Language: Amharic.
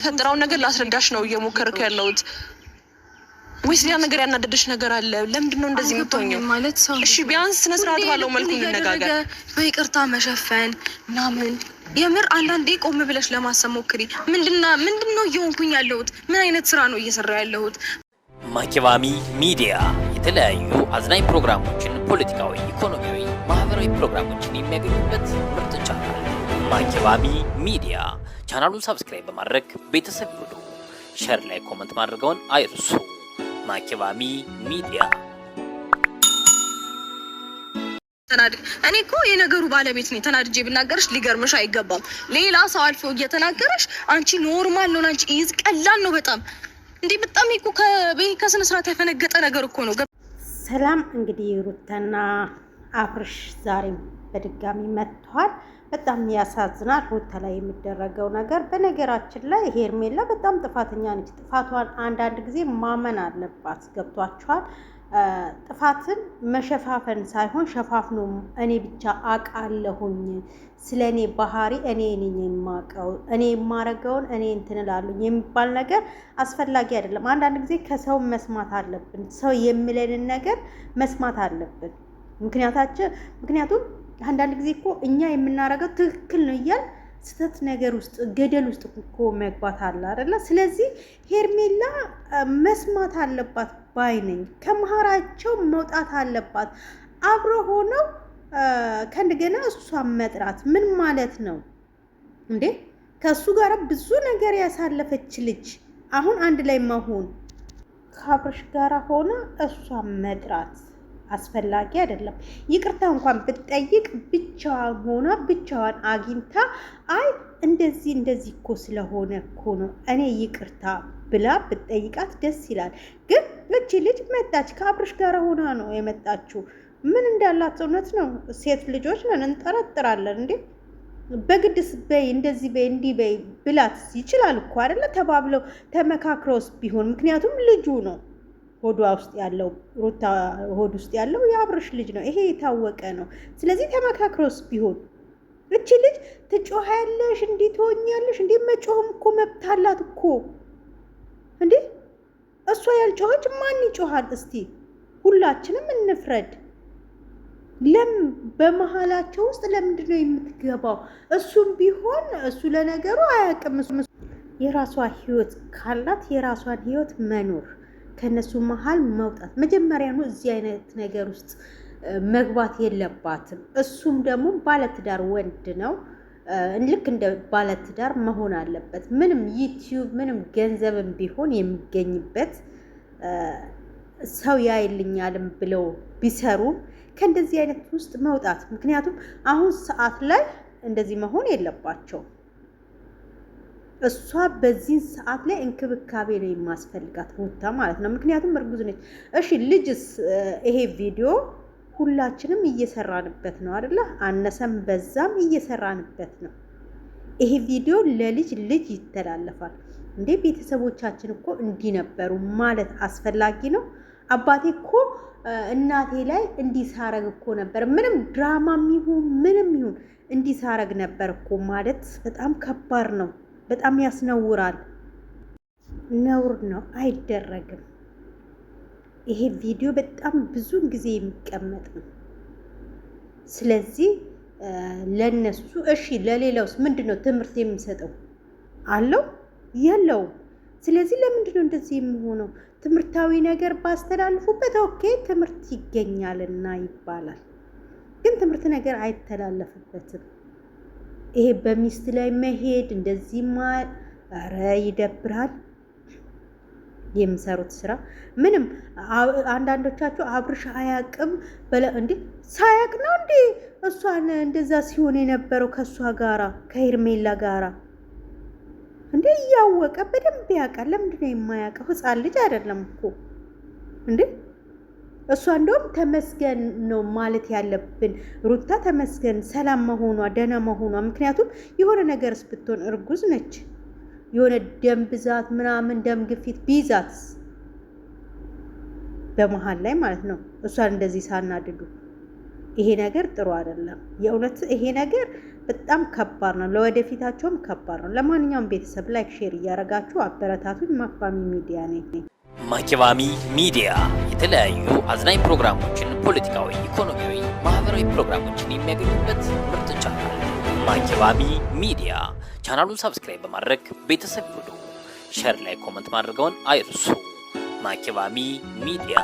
ፈጥራውን ነገር ላስረዳሽ ነው እየሞከርኩ ያለሁት። ወይስ ሌላ ነገር ያናደደሽ ነገር አለ? ለምንድን ነው እንደዚህ የምትሆኚው? ማለት ሰው እሺ ቢያንስ ስነ ስርዓት ባለው መልኩ እንነጋገር። በይቅርታ መሸፈን ምናምን የምር አንዳንዴ ቆም ብለሽ ለማሰብ ሞክሪ። ምንድነው እየሆንኩኝ ያለሁት? ምን አይነት ስራ ነው እየሰራ ያለሁት? ማኪባሚ ሚዲያ የተለያዩ አዝናኝ ፕሮግራሞችን፣ ፖለቲካዊ፣ ኢኮኖሚያዊ፣ ማህበራዊ ፕሮግራሞችን የሚያገኙበት ምርጥ ቻናል ማኪባሚ ሚዲያ። ቻናሉን ሰብስክራይብ በማድረግ ቤተሰብ ይሁኑ። ሼር ላይ ኮሜንት ማድረግዎን አይርሱ። ማኪባሚ ሚዲያ። እኔ እኮ የነገሩ ባለቤት ነኝ። ተናድጄ ብናገርሽ ሊገርምሽ አይገባም። ሌላ ሰው አልፎ እየተናገረሽ አንቺ ኖርማል ነው፣ አንቺ ይዝ ቀላል ነው በጣም እንዴ! በጣም እኮ ከስነ ስርዓት ያፈነገጠ ነገር እኮ ነው። ሰላም እንግዲህ ሩታና አብርሽ ዛሬም በድጋሚ መጥተዋል። በጣም ያሳዝናል ሩታ ላይ የሚደረገው ነገር። በነገራችን ላይ ሄርሜላ በጣም ጥፋተኛ ነች። ጥፋቷን አንዳንድ ጊዜ ማመን አለባት። ገብቷቸዋል። ጥፋትን መሸፋፈን ሳይሆን ሸፋፍኖ እኔ ብቻ አውቃለሁኝ ስለ እኔ ባህሪ እኔ ነኝ የማውቀው፣ እኔ የማረገውን እኔ እንትን እላለሁ የሚባል ነገር አስፈላጊ አይደለም። አንዳንድ ጊዜ ከሰው መስማት አለብን። ሰው የሚለንን ነገር መስማት አለብን። ምክንያቱም አንዳንድ ጊዜ እኮ እኛ የምናረገው ትክክል ነው እያል ስተት ነገር ውስጥ ገደል ውስጥ እኮ መግባት አለ አይደለ? ስለዚህ ሄርሜላ መስማት አለባት ባይ ነኝ። ከመሃራቸው መውጣት አለባት። አብሮ ሆነው ከእንደገና እሷን መጥራት ምን ማለት ነው እንዴ? ከእሱ ጋር ብዙ ነገር ያሳለፈች ልጅ አሁን አንድ ላይ መሆን ከአብርሽ ጋር ሆነ እሷን መጥራት አስፈላጊ አይደለም። ይቅርታ እንኳን ብትጠይቅ ብቻዋን ሆና ብቻዋን አግኝታ አይ እንደዚህ እኮ ስለሆነ እኮ ነው እኔ ይቅርታ ብላ ብትጠይቃት ደስ ይላል። ግን እቺ ልጅ መጣች፣ ከአብርሽ ጋር ሆና ነው የመጣችው። ምን እንዳላት እውነት ነው። ሴት ልጆች ነን እንጠረጥራለን እንዴ? በግድስ በይ እንደዚህ በይ እንዲህ በይ ብላት ይችላል እኮ አይደለ? ተባብለው ተመካክረውስ ቢሆን ምክንያቱም ልጁ ነው ሆዷ ውስጥ ያለው ሩታ ሆድ ውስጥ ያለው የአብርሽ ልጅ ነው። ይሄ የታወቀ ነው። ስለዚህ ተመካክሮስ ቢሆን እቺ ልጅ ትጮሃለሽ፣ እንዴ ትሆኛለሽ፣ እንዴ መጮህም እኮ መብት አላት እኮ እንዴ። እሷ ያልጮኸች ማን ይጮሃል? እስቲ ሁላችንም እንፍረድ። በመሃላቸው ውስጥ ለምንድን ነው የምትገባው? እሱም ቢሆን እሱ ለነገሩ አያውቅም። የራሷ ህይወት ካላት የራሷን ህይወት መኖር ከነሱ መሃል መውጣት መጀመሪያ ነው። እዚህ አይነት ነገር ውስጥ መግባት የለባትም። እሱም ደግሞ ባለትዳር ወንድ ነው። ልክ እንደ ባለትዳር መሆን አለበት። ምንም ዩቲዩብ ምንም ገንዘብም ቢሆን የሚገኝበት ሰው ያይልኛልም ብለው ቢሰሩ ከእንደዚህ አይነት ውስጥ መውጣት። ምክንያቱም አሁን ሰዓት ላይ እንደዚህ መሆን የለባቸው። እሷ በዚህ ሰዓት ላይ እንክብካቤ ነው የማስፈልጋት ሩታ ማለት ነው። ምክንያቱም እርጉዝ ነች። እሺ ልጅስ ይሄ ቪዲዮ ሁላችንም እየሰራንበት ነው አይደለ? አነሰም በዛም እየሰራንበት ነው። ይሄ ቪዲዮ ልጅ ይተላለፋል እንዴ? ቤተሰቦቻችን እኮ እንዲህ ነበሩ ማለት አስፈላጊ ነው? አባቴ እኮ እናቴ ላይ እንዲሳረግ እኮ ነበር፣ ምንም ድራማም ይሁን ምንም ይሁን እንዲሳረግ ነበር እኮ ማለት በጣም ከባድ ነው። በጣም ያስነውራል። ነውር ነው፣ አይደረግም። ይሄ ቪዲዮ በጣም ብዙን ጊዜ የሚቀመጥ ነው። ስለዚህ ለነሱ እሺ፣ ለሌላውስ ምንድነው ትምህርት የሚሰጠው አለው የለውም? ስለዚህ ለምንድን ነው እንደዚህ የሚሆነው? ትምህርታዊ ነገር ባስተላልፉበት ኦኬ ትምህርት ይገኛልና ይባላል። ግን ትምህርት ነገር አይተላለፍበትም። ይሄ በሚስት ላይ መሄድ እንደዚህ ኧረ ይደብራል። የሚሰሩት ስራ ምንም አንዳንዶቻችሁ አብርሽ አያውቅም እንዴ? ሳያውቅ ነው እንዴ እሷን እንደዛ ሲሆን የነበረው ከእሷ ጋራ ከሄርሜላ ጋራ እንዴ? እያወቀ በደንብ ያውቃል። ለምንድን ነው የማያውቀው? ህፃን ልጅ አይደለም እኮ እንዴ? እሷ እንደውም ተመስገን ነው ማለት ያለብን። ሩታ ተመስገን ሰላም መሆኗ ደህና መሆኗ። ምክንያቱም የሆነ ነገርስ ብትሆን እርጉዝ ነች፣ የሆነ ደም ብዛት ምናምን ደም ግፊት ቢዛት በመሃል ላይ ማለት ነው እሷን እንደዚህ ሳናድዱ ይሄ ነገር ጥሩ አይደለም። የእውነት ይሄ ነገር በጣም ከባድ ነው። ለወደፊታቸውም ከባድ ነው። ለማንኛውም ቤተሰብ ላይክ ሼር እያደረጋችሁ አበረታቱኝ። ማኪባሚ ሚዲያ ነኝ። ማኪባሚ ሚዲያ የተለያዩ አዝናኝ ፕሮግራሞችን፣ ፖለቲካዊ፣ ኢኮኖሚያዊ፣ ማህበራዊ ፕሮግራሞችን የሚያገኙበት ምርጥ ቻናል ማኪባሚ ሚዲያ። ቻናሉን ሰብስክራይብ በማድረግ ቤተሰብ ይሁኑ። ሼር ላይ ኮመንት ማድረግዎን አይርሱ። ማኪባሚ ሚዲያ